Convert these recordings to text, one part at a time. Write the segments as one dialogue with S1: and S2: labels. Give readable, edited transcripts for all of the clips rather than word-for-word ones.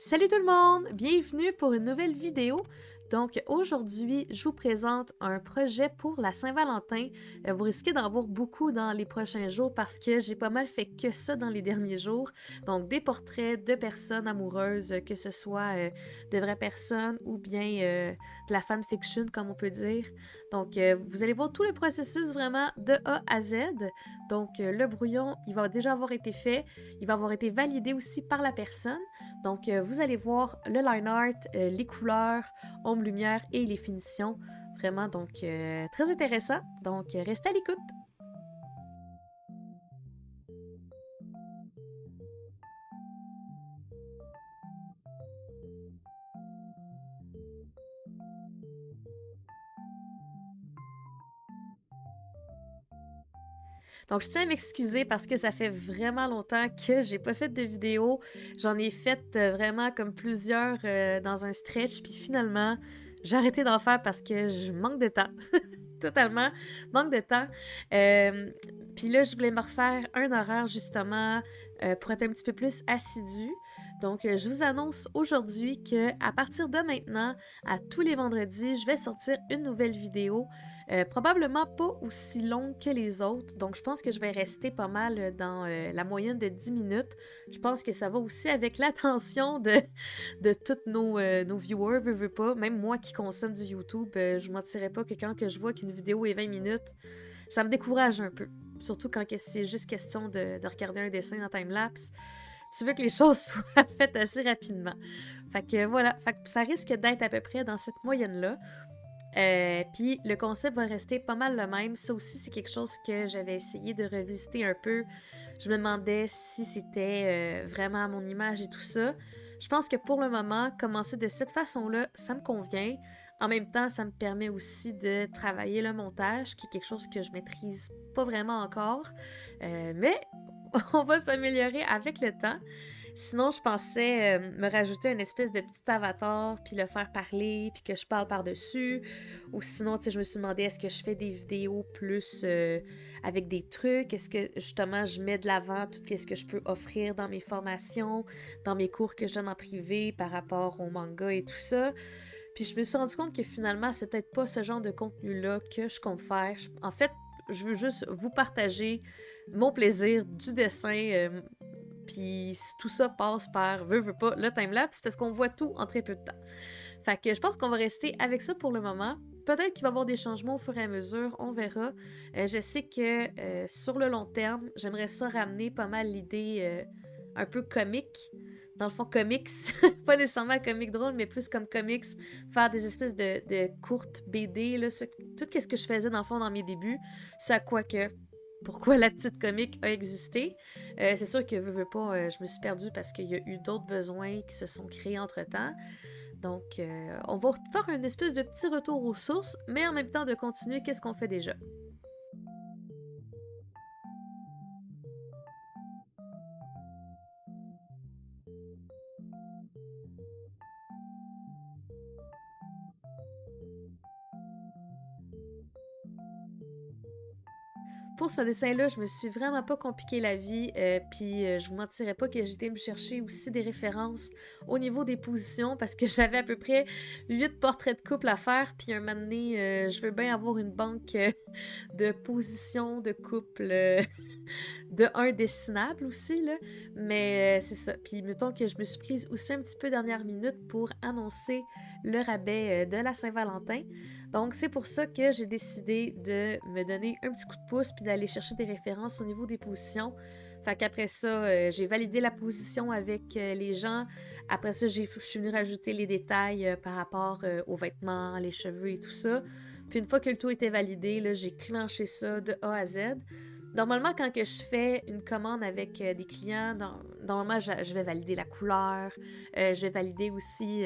S1: Salut tout le monde! Bienvenue pour une nouvelle vidéo. Donc aujourd'hui, je vous présente un projet pour la Saint-Valentin. Vous risquez d'en voir beaucoup dans les prochains jours parce que j'ai pas mal fait que ça dans les derniers jours. Donc des portraits de personnes amoureuses, que ce soit de vraies personnes ou bien de la fanfiction comme on peut dire. Donc vous allez voir tout le processus vraiment de A à Z. Donc le brouillon, il va déjà avoir été fait, il va avoir été validé aussi par la personne. Donc, vous allez voir le line art, les couleurs, ombre, lumière et les finitions. Vraiment, donc, très intéressant. Donc, restez à l'écoute. Donc, je tiens à m'excuser parce que ça fait vraiment longtemps que j'ai pas fait de vidéo. J'en ai fait vraiment comme plusieurs dans un stretch, puis finalement, j'ai arrêté d'en faire parce que je manque de temps. Totalement, manque de temps. Euh, Puis là, je voulais me refaire un horaire justement pour être un petit peu plus assidue. Donc, je vous annonce aujourd'hui que à partir de maintenant, à tous les vendredis, je vais sortir une nouvelle vidéo. Probablement pas aussi longue que les autres. Donc, je pense que je vais rester pas mal dans la moyenne de 10 minutes. Je pense que ça va aussi avec l'attention de tous nos viewers, veux pas. Même moi qui consomme du YouTube, je ne mentirais pas que quand que je vois qu'une vidéo est 20 minutes, ça me décourage un peu. Surtout quand c'est juste question de regarder un dessin en time-lapse. Tu veux que les choses soient faites assez rapidement. Fait que voilà, fait que ça risque d'être à peu près dans cette moyenne-là. Puis le concept va rester pas mal le même. Ça aussi, c'est quelque chose que j'avais essayé de revisiter un peu. Je me demandais si c'était vraiment à mon image et tout ça. Je pense que pour le moment, commencer de cette façon-là, ça me convient. En même temps, ça me permet aussi de travailler le montage, qui est quelque chose que je maîtrise pas vraiment encore. Mais on va s'améliorer avec le temps. Sinon, je pensais me rajouter une espèce de petit avatar, puis le faire parler, puis que je parle par-dessus. Ou sinon, tu sais, je me suis demandé, est-ce que je fais des vidéos plus avec des trucs? Est-ce que, justement, je mets de l'avant tout ce que je peux offrir dans mes formations, dans mes cours que je donne en privé par rapport au manga et tout ça? Puis je me suis rendu compte que finalement, c'est peut-être pas ce genre de contenu-là que je compte faire. En fait, je veux juste vous partager mon plaisir du dessin, puis tout ça passe par, veux pas, le timelapse, parce qu'on voit tout en très peu de temps. Fait que je pense qu'on va rester avec ça pour le moment. Peut-être qu'il va y avoir des changements au fur et à mesure, on verra. Je sais que sur le long terme, j'aimerais ça ramener pas mal l'idée un peu comique. Dans le fond, comics, pas nécessairement comique drôle, mais plus comme comics, faire des espèces de courtes BD, là, tout ce que je faisais dans le fond dans mes débuts, c'est à quoi que pourquoi la petite comique a existé. C'est sûr que veux pas, je me suis perdue parce qu'il y a eu d'autres besoins qui se sont créés entre-temps. Donc, on va faire une espèce de petit retour aux sources, mais en même temps de continuer qu'est-ce qu'on fait déjà. Pour ce dessin-là, je me suis vraiment pas compliqué la vie, puis je vous mentirais pas que j'étais me chercher aussi des références au niveau des positions parce que j'avais à peu près 8 portraits de couple à faire, puis un moment donné, je veux bien avoir une banque de positions de couple de un dessinable aussi, là. Mais c'est ça. Puis mettons que je me suis prise aussi un petit peu dernière minute pour annoncer le rabais de la Saint-Valentin. Donc c'est pour ça que j'ai décidé de me donner un petit coup de pouce puis d'aller chercher des références au niveau des positions. Fait qu'après ça, j'ai validé la position avec les gens. Après ça, je suis venue rajouter les détails par rapport aux vêtements, les cheveux et tout ça. Puis une fois que le tout était validé, là, j'ai clenché ça de A à Z. Normalement, quand que je fais une commande avec des clients, normalement, je vais valider la couleur, je vais valider aussi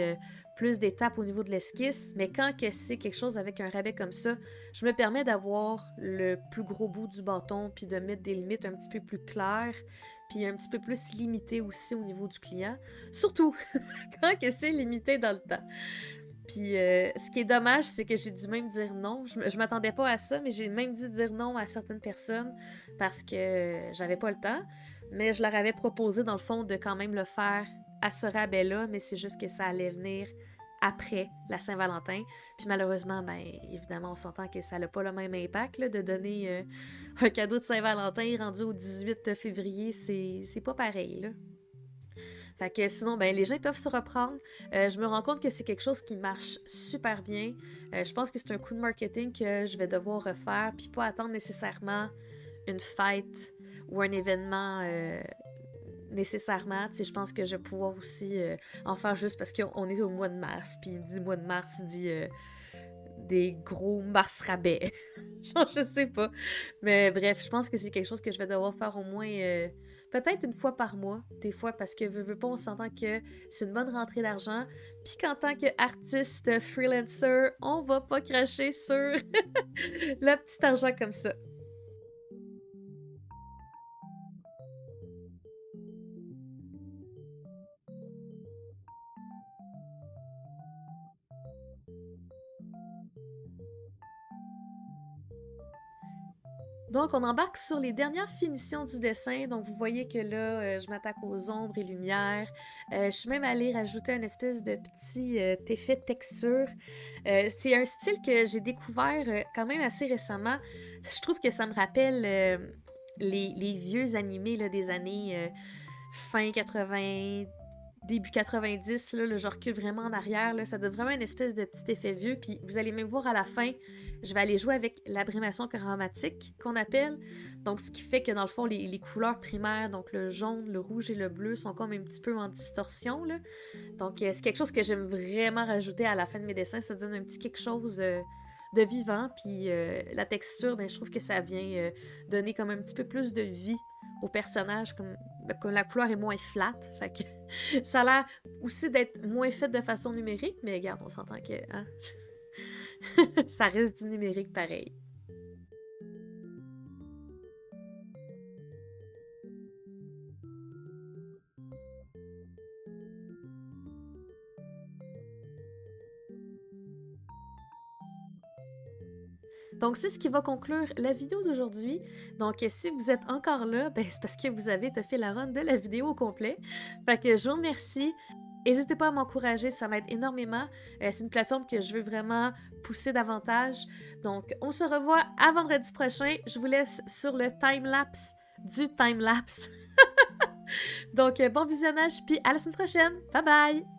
S1: plus d'étapes au niveau de l'esquisse, mais quand que c'est quelque chose avec un rabais comme ça, je me permets d'avoir le plus gros bout du bâton, puis de mettre des limites un petit peu plus claires, puis un petit peu plus limitées aussi au niveau du client. Surtout quand que c'est limité dans le temps. Puis ce qui est dommage, c'est que j'ai dû même dire non. Je m'attendais pas à ça, mais j'ai même dû dire non à certaines personnes parce que j'avais pas le temps. Mais je leur avais proposé, dans le fond, de quand même le faire à ce rabais-là, mais c'est juste que ça allait venir après la Saint-Valentin. Puis malheureusement, ben évidemment, on s'entend que ça n'a pas le même impact là, de donner un cadeau de Saint-Valentin rendu au 18 février, c'est pas pareil, là. Fait que sinon, ben, les gens ils peuvent se reprendre. Je me rends compte que c'est quelque chose qui marche super bien. Je pense que c'est un coup de marketing que je vais devoir refaire, puis pas attendre nécessairement une fête ou un événement nécessairement. Tu sais, je pense que je vais pouvoir aussi en faire juste parce qu'on est au mois de mars, puis dit mois de mars dit des gros mars rabais. Genre, je sais pas. Mais bref, je pense que c'est quelque chose que je vais devoir faire au moins peut-être une fois par mois, des fois, parce que veux pas, on s'entend que c'est une bonne rentrée d'argent. Puis qu'en tant qu'artiste freelancer, on va pas cracher sur le petit argent comme ça. Donc, on embarque sur les dernières finitions du dessin. Donc, vous voyez que là, je m'attaque aux ombres et lumières. Je suis même allée rajouter une espèce de petit effet de texture. C'est un style que j'ai découvert quand même assez récemment. Je trouve que ça me rappelle les vieux animés là, des années fin 80, début 90, là, je recule vraiment en arrière, là, ça donne vraiment une espèce de petit effet vieux, puis vous allez même voir à la fin, je vais aller jouer avec l'abrémation chromatique qu'on appelle, donc ce qui fait que dans le fond, les couleurs primaires, donc le jaune, le rouge et le bleu sont comme un petit peu en distorsion, là. Donc c'est quelque chose que j'aime vraiment rajouter à la fin de mes dessins, ça donne un petit quelque chose de vivant, puis la texture, ben, je trouve que ça vient donner comme un petit peu plus de vie au personnage, comme la couleur est moins flat, fait que ça a l'air aussi d'être moins fait de façon numérique, mais regarde, on s'entend que hein? Ça reste du numérique pareil. Donc, c'est ce qui va conclure la vidéo d'aujourd'hui. Donc, si vous êtes encore là, ben, c'est parce que vous avez fait la run de la vidéo au complet. Fait que je vous remercie. N'hésitez pas à m'encourager, ça m'aide énormément. C'est une plateforme que je veux vraiment pousser davantage. Donc, on se revoit à vendredi prochain. Je vous laisse sur le time-lapse du time-lapse. Donc, bon visionnage, puis à la semaine prochaine. Bye bye!